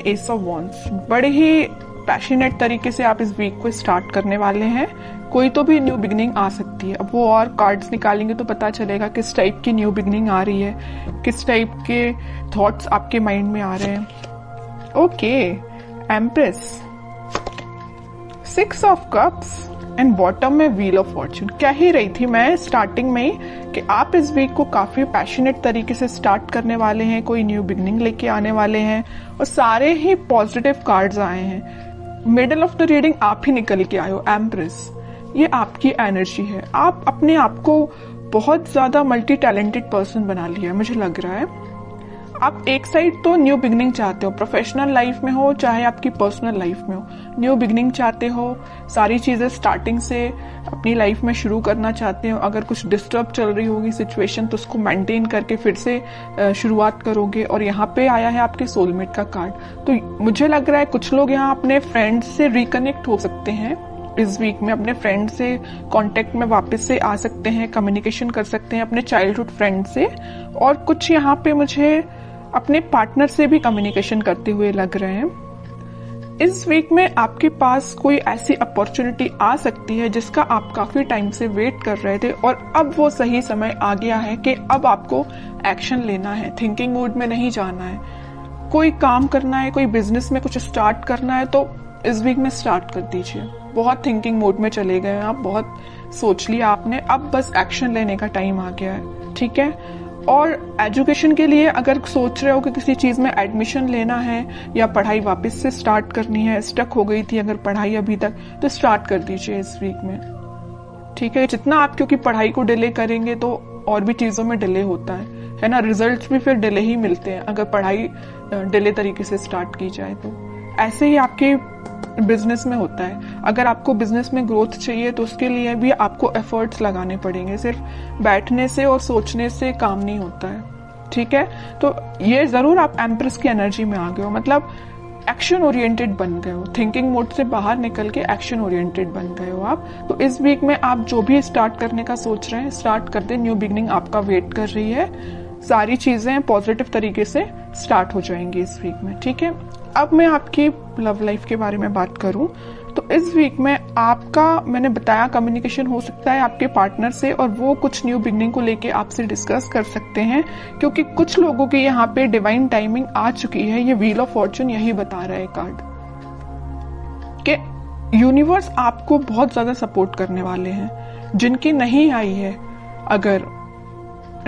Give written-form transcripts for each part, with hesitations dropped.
S of wands. बड़े ही passionate तरीके से आप इस वीक को स्टार्ट करने वाले हैं। कोई तो भी न्यू बिगनिंग आ सकती है। अब वो और कार्ड्स निकालेंगे तो पता चलेगा किस टाइप की न्यू बिगनिंग आ रही है, किस टाइप के थॉट्स आपके माइंड में आ रहे हैं। Okay, empress, 6 of cups and bottom में व्हील ऑफ फॉर्चून। कह ही रही थी मैं स्टार्टिंग में ही कि आप इस वीक को काफी पैशनेट तरीके से स्टार्ट करने वाले हैं, कोई न्यू बिगनिंग लेके आने वाले हैं, और सारे ही पॉजिटिव कार्ड्स आए हैं। मिडल ऑफ द रीडिंग आप ही निकल के आए हो, एम्प्रेस। ये आपकी एनर्जी है। आप अपने आप को बहुत ज्यादा मल्टी टैलेंटेड पर्सन बना लिया है, मुझे लग रहा है। आप एक साइड तो न्यू बिगनिंग चाहते हो, प्रोफेशनल लाइफ में हो चाहे आपकी पर्सनल लाइफ में हो, न्यू बिगनिंग चाहते हो, सारी चीजें स्टार्टिंग से अपनी लाइफ में शुरू करना चाहते हो। अगर कुछ डिस्टर्ब चल रही होगी सिचुएशन तो उसको मेंटेन करके फिर से शुरुआत करोगे। और यहाँ पे आया है आपके सोलमेट का कार्ड। तो मुझे लग रहा है कुछ लोग यहाँ अपने फ्रेंड्स से रिकनेक्ट हो सकते हैं इस वीक में, अपने फ्रेंड से कांटेक्ट में वापस से आ सकते हैं, कम्युनिकेशन कर सकते हैं अपने चाइल्डहुड फ्रेंड से। और कुछ यहाँ पे मुझे अपने पार्टनर से भी कम्युनिकेशन करते हुए लग रहे हैं। इस वीक में आपके पास कोई ऐसी अपॉर्चुनिटी आ सकती है जिसका आप काफी टाइम से वेट कर रहे थे और अब वो सही समय आ गया है कि अब आपको एक्शन लेना है, थिंकिंग मोड में नहीं जाना है। कोई काम करना है, कोई बिजनेस में कुछ स्टार्ट करना है तो इस वीक में स्टार्ट कर दीजिए। बहुत थिंकिंग मोड में चले गए हैं आप, बहुत सोच लिया आपने, अब बस एक्शन लेने का टाइम आ गया है, ठीक है। और एजुकेशन के लिए अगर सोच रहे हो कि किसी चीज में एडमिशन लेना है या पढ़ाई वापस से स्टार्ट करनी है, स्टक हो गई थी अगर पढ़ाई अभी तक, तो स्टार्ट कर दीजिए इस वीक में, ठीक है। जितना आप क्योंकि पढ़ाई को डिले करेंगे तो और भी चीजों में डिले होता है ना, रिजल्ट्स भी फिर डिले ही मिलते हैं अगर पढ़ाई डिले तरीके से स्टार्ट की जाए तो। ऐसे ही आपके बिजनेस में होता है। अगर आपको बिजनेस में ग्रोथ चाहिए तो उसके लिए भी आपको एफर्ट्स लगाने पड़ेंगे, सिर्फ बैठने से और सोचने से काम नहीं होता है, ठीक है। तो ये जरूर आप एम्प्रेस की एनर्जी में आ गए हो, मतलब एक्शन ओरिएंटेड बन गए हो, थिंकिंग मोड से बाहर निकल के एक्शन ओरिएंटेड बन गए हो आप। तो इस वीक में आप जो भी स्टार्ट करने का सोच रहे हैं स्टार्ट कर दे, न्यू बिगनिंग आपका वेट कर रही है। सारी चीजें पॉजिटिव तरीके से स्टार्ट हो जाएंगी इस वीक में, ठीक है। अब मैं आपकी लव लाइफ के बारे में बात करूं तो इस वीक में आपका, मैंने बताया, कम्युनिकेशन हो सकता है आपके पार्टनर से और वो कुछ न्यू बिगनिंग को लेके आपसे डिस्कस कर सकते हैं, क्योंकि कुछ लोगों की यहाँ पे डिवाइन टाइमिंग आ चुकी है। ये व्हील ऑफ फॉर्चून यही बता रहा है कार्ड कि यूनिवर्स आपको बहुत ज्यादा सपोर्ट करने वाले हैं। जिनकी नहीं आई है अगर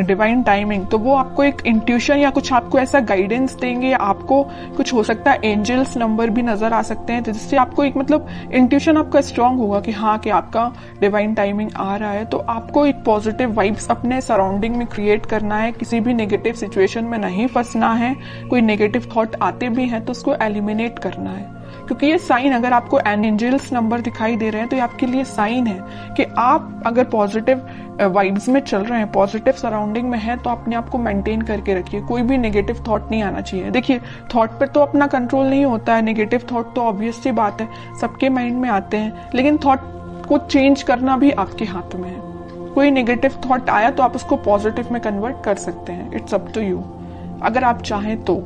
डिवाइन टाइमिंग तो वो आपको एक इंट्यूशन या कुछ आपको ऐसा गाइडेंस देंगे, आपको कुछ हो सकता है एंजल्स नंबर भी नजर आ सकते हैं, जिससे आपको एक मतलब इंट्यूशन आपका स्ट्रांग होगा कि हाँ कि आपका डिवाइन टाइमिंग आ रहा है। तो आपको एक पॉजिटिव वाइब्स अपने सराउंडिंग में क्रिएट करना है, किसी भी नेगेटिव सिचुएशन में नहीं फंसना है। कोई नेगेटिव थॉट आते भी हैं तो उसको एलिमिनेट करना है, क्योंकि ये साइन, अगर आपको एंजल्स नंबर दिखाई दे रहे हैं तो ये आपके लिए साइन है कि आप अगर पॉजिटिव वाइब्स में चल रहे हैं, पॉजिटिव सराउंडिंग में है, तो अपने आप को मेंटेन करके रखिए। कोई भी नेगेटिव थॉट नहीं आना चाहिए। देखिए, थॉट पे तो अपना कंट्रोल नहीं होता है, नेगेटिव थॉट तो ऑब्वियस सी बात है सबके माइंड में आते हैं, लेकिन थॉट को चेंज करना भी आपके हाथ में है। कोई नेगेटिव थॉट आया तो आप उसको पॉजिटिव में कन्वर्ट कर सकते हैं, इट्स अप टू यू, अगर आप चाहें तो,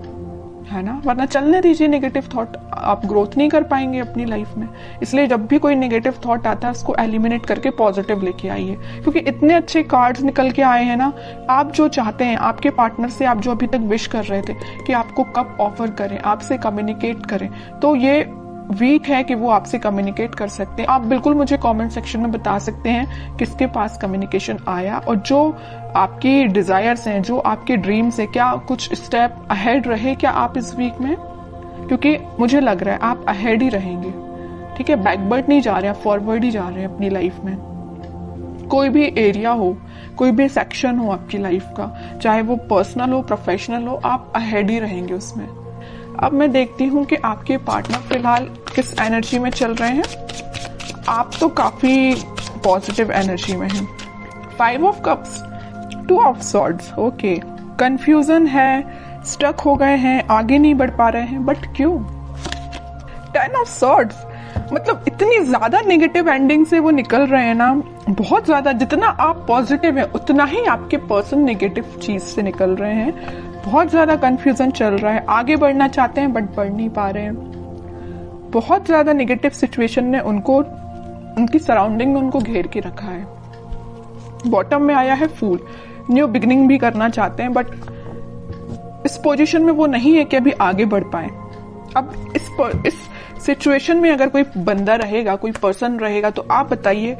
है ना। वरना चलने दीजिए नेगेटिव थॉट, आप ग्रोथ नहीं कर पाएंगे अपनी लाइफ में। इसलिए जब भी कोई नेगेटिव थॉट आता है उसको एलिमिनेट करके पॉजिटिव लेके आइए, क्योंकि इतने अच्छे कार्ड्स निकल के आए हैं ना। आप जो चाहते हैं आपके पार्टनर से, आप जो अभी तक विश कर रहे थे कि आपको कब ऑफर करें, आपसे कम्युनिकेट करें, तो ये वीक है कि वो आपसे कम्युनिकेट कर सकते हैं। आप बिल्कुल मुझे कमेंट सेक्शन में बता सकते हैं किसके पास कम्युनिकेशन आया, और जो आपकी डिजायर्स हैं, जो आपके ड्रीम्स हैं, क्या कुछ स्टेप अहेड रहे क्या आप इस वीक में, क्योंकि मुझे लग रहा है आप अहेड ही रहेंगे, ठीक है। बैकवर्ड नहीं जा रहे हैं, फॉरवर्ड ही जा रहे हैं अपनी लाइफ में। कोई भी एरिया हो, कोई भी सेक्शन हो आपकी लाइफ का, चाहे वो पर्सनल हो प्रोफेशनल हो, आप अहेड ही रहेंगे उसमें। अब मैं देखती हूँ कि आपके पार्टनर फिलहाल किस एनर्जी में चल रहे हैं। आप तो काफी पॉजिटिव एनर्जी में हैं। 5 of cups, 2 of swords, okay. Confusion है, स्टक हो गए हैं, आगे नहीं बढ़ पा रहे हैं, बट क्यों? 10 ऑफ सॉर्ड्स, मतलब इतनी ज्यादा नेगेटिव एंडिंग से वो निकल रहे हैं ना, बहुत ज्यादा। जितना आप पॉजिटिव हैं उतना ही आपके पर्सन नेगेटिव चीज से निकल रहे हैं। बहुत ज्यादा कंफ्यूजन चल रहा है, आगे बढ़ना चाहते हैं बट बढ़ नहीं पा रहे हैं। बहुत ज्यादा नेगेटिव सिचुएशन ने उनको, उनकी सराउंडिंग में उनको घेर के रखा है। बॉटम में आया है फूल, न्यू बिगिनिंग भी करना चाहते हैं बट इस पोजीशन में वो नहीं है कि अभी आगे बढ़ पाए। अब इस सिचुएशन में अगर कोई बंदा रहेगा, कोई पर्सन रहेगा, तो आप बताइए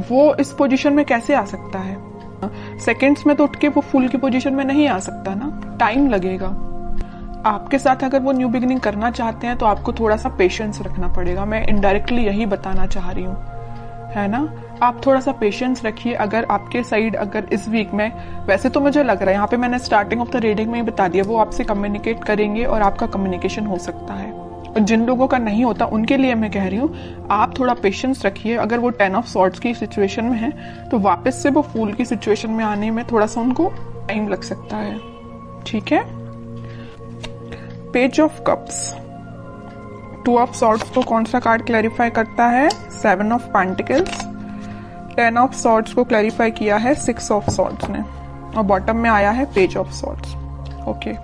वो इस पोजीशन में कैसे आ सकता है? सेकंड्स में तो उठ के वो फूल की पोजीशन में नहीं आ सकता ना, टाइम लगेगा। आपके साथ अगर वो न्यू बिगिनिंग करना चाहते हैं तो आपको थोड़ा सा पेशेंस रखना पड़ेगा। मैं इनडायरेक्टली यही बताना चाह रही हूँ, है ना। आप थोड़ा सा पेशेंस रखिए। अगर आपके साइड अगर इस वीक में, वैसे तो मुझे लग रहा है यहाँ पे मैंने स्टार्टिंग ऑफ द रीडिंग में ही बता दिया, वो आपसे कम्युनिकेट करेंगे और आपका कम्युनिकेशन हो सकता है। और जिन लोगों का नहीं होता उनके लिए मैं कह रही हूँ आप थोड़ा पेशेंस रखिए। अगर वो 10 ऑफ सॉर्ड्स की सिचुएशन में है तो वापस से वो फूल की सिचुएशन में आने में थोड़ा सा उनको टाइम लग सकता है, ठीक है। Page of cups, 2 of swords को कौन सा कार्ड क्लैरिफाई करता है? 7 ऑफ पेंटिकल्स। 10 ऑफ सॉर्ड्स को क्लैरिफाई किया है 6 ऑफ सॉर्ड्स ने, और बॉटम में आया है पेज ऑफ सॉर्ड्स। ओके,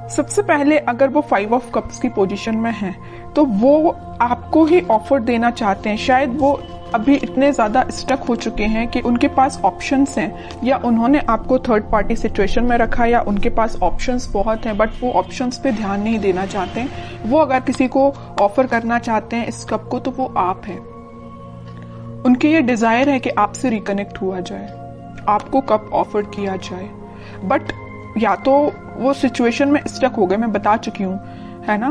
सबसे पहले अगर वो 5 ऑफ कप्स की पोजीशन में है तो वो आपको ही ऑफर देना चाहते हैं। शायद वो अभी इतने ज्यादा स्टक हो चुके हैं कि उनके पास ऑप्शंस हैं, या उन्होंने आपको थर्ड पार्टी सिचुएशन में रखा, या उनके पास ऑप्शंस बहुत हैं बट वो ऑप्शंस पे ध्यान नहीं देना चाहते। वो अगर किसी को ऑफर करना चाहते हैं इस कप को तो वो आप है। उनकी ये डिजायर है कि आपसे रिकनेक्ट हुआ जाए, आपको कप ऑफर किया जाए, बट या तो वो सिचुएशन में स्टक हो गए, मैं बता चुकी हूँ, है ना,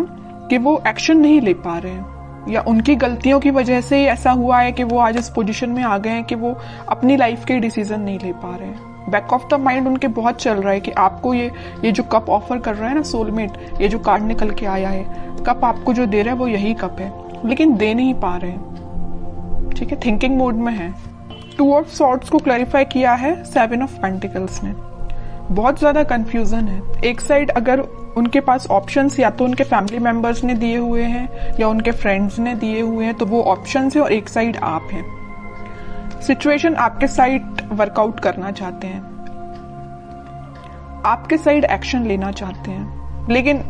कि वो एक्शन नहीं ले पा रहे हैं, या उनकी गलतियों की वजह से ही ऐसा हुआ है कि वो आज इस पोजीशन में आ गए हैं कि वो अपनी लाइफ के डिसीजन नहीं ले पा रहे हैं। बैक ऑफ द माइंड उनके बहुत चल रहा है कि आपको ये जो कप ऑफर कर रहा है ना सोलमेट, ये जो कार्ड निकल के आया है, कप आपको जो दे रहा है वो यही कप है, लेकिन दे नहीं पा रहे हैं, ठीक है, थिंकिंग मोड में है। 2 ऑफ सॉर्ड्स को क्लैरिफाई किया है 7 ऑफ पेंटिकल्स ने। बहुत ज्यादा कंफ्यूजन है। एक साइड अगर उनके पास ऑप्शंस या तो उनके फैमिली मेंबर्स ने दिए हुए हैं या उनके फ्रेंड्स ने दिए हुए हैं तो वो ऑप्शंस है, और एक साइड आप हैं। सिचुएशन आपके साइड वर्कआउट करना चाहते हैं, आपके साइड एक्शन लेना चाहते हैं, लेकिन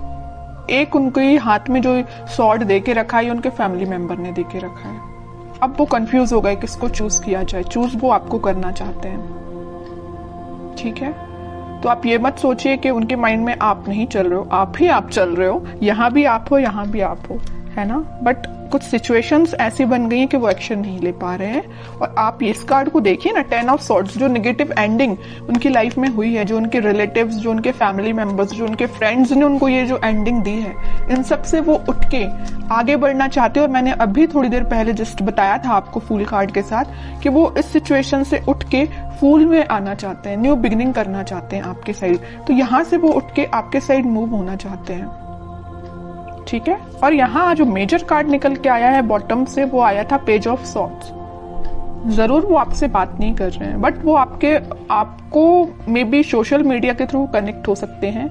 एक उनके हाथ में जो सॉर्ड दे के रखा है उनके फैमिली मेंबर ने दे के रखा है। अब वो कंफ्यूज हो गए किसको चूज किया जाए। चूज वो आपको करना चाहते हैं, ठीक है। तो आप ये मत सोचिए कि उनके माइंड में आप नहीं चल रहे हो, आप चल रहे हो, यहाँ भी आप हो, यहाँ भी आप हो, है ना। बट कुछ सिचुएशंस ऐसी बन गई हैं कि वो एक्शन नहीं ले पा रहे हैं। और आप इस कार्ड को देखिए ना, 10 ऑफ सॉर्ड्स, जो नेगेटिव एंडिंग उनकी लाइफ में हुई है, जो उनके रिलेटिव्स, जो उनके फैमिली मेंबर्स, जो उनके फ्रेंड्स ने उनको ये जो एंडिंग दी है, इन सब से वो उठ के आगे बढ़ना चाहते हैं। और मैंने अभी थोड़ी देर पहले जस्ट बताया था आपको फूल कार्ड के साथ कि वो इस सिचुएशन से उठ के फूल में आना चाहते हैं, न्यू बिगिनिंग करना चाहते हैं आपके साइड। तो यहाँ से वो उठ के आपके साइड मूव होना चाहते हैं, ठीक है। और यहाँ जो मेजर कार्ड निकल के आया है बॉटम से, वो आया था पेज ऑफ सॉर्ड्स। जरूर वो आपसे बात नहीं कर रहे हैं, बट वो आपको मे बी सोशल मीडिया के थ्रू कनेक्ट हो सकते हैं।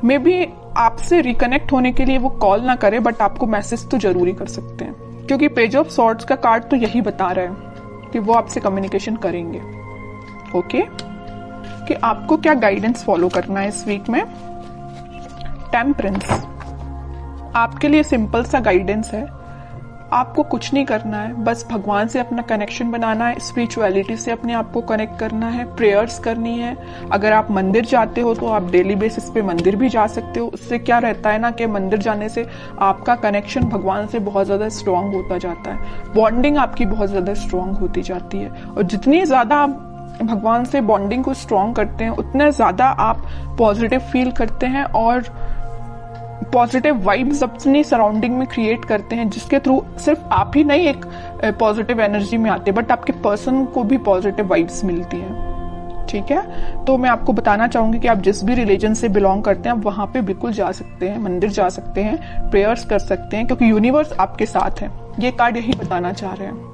मे बी आपसे रिकनेक्ट होने के लिए वो कॉल ना करे, बट आपको मैसेज तो जरूरी कर सकते हैं, क्योंकि पेज ऑफ सॉर्ड्स का कार्ड तो यही बता रहा है कि वो आपसे कम्युनिकेशन करेंगे। ओके, कि आपको क्या गाइडेंस फॉलो करना है इस वीक में। टेम्परेंस आपके लिए सिंपल सा गाइडेंस है। आपको कुछ नहीं करना है, बस भगवान से अपना कनेक्शन बनाना है, स्पिरिचुअलिटी से अपने आप को कनेक्ट करना है, प्रेयर्स करनी है। अगर आप मंदिर जाते हो तो आप डेली बेसिस पे मंदिर भी जा सकते हो। उससे क्या रहता है ना कि मंदिर जाने से आपका कनेक्शन भगवान से बहुत ज्यादा स्ट्रांग होता जाता है, बॉन्डिंग आपकी बहुत ज्यादा स्ट्रांग होती जाती है। और जितनी ज्यादा आप भगवान से बॉन्डिंग को स्ट्रांग करते हैं उतने ज्यादा आप पॉजिटिव फील करते हैं और पॉजिटिव वाइब्स अपनी सराउंडिंग में क्रिएट करते हैं, जिसके थ्रू सिर्फ आप ही नहीं एक पॉजिटिव एनर्जी में आते, बट आपके पर्सन को भी पॉजिटिव वाइब्स मिलती है, ठीक है। तो मैं आपको बताना चाहूंगी कि आप जिस भी रिलीजन से बिलोंग करते हैं आप वहां पे बिल्कुल जा सकते हैं, मंदिर जा सकते हैं, प्रेयर्स कर सकते हैं, क्योंकि यूनिवर्स आपके साथ है। ये कार्ड यही बताना चाह रहे हैं।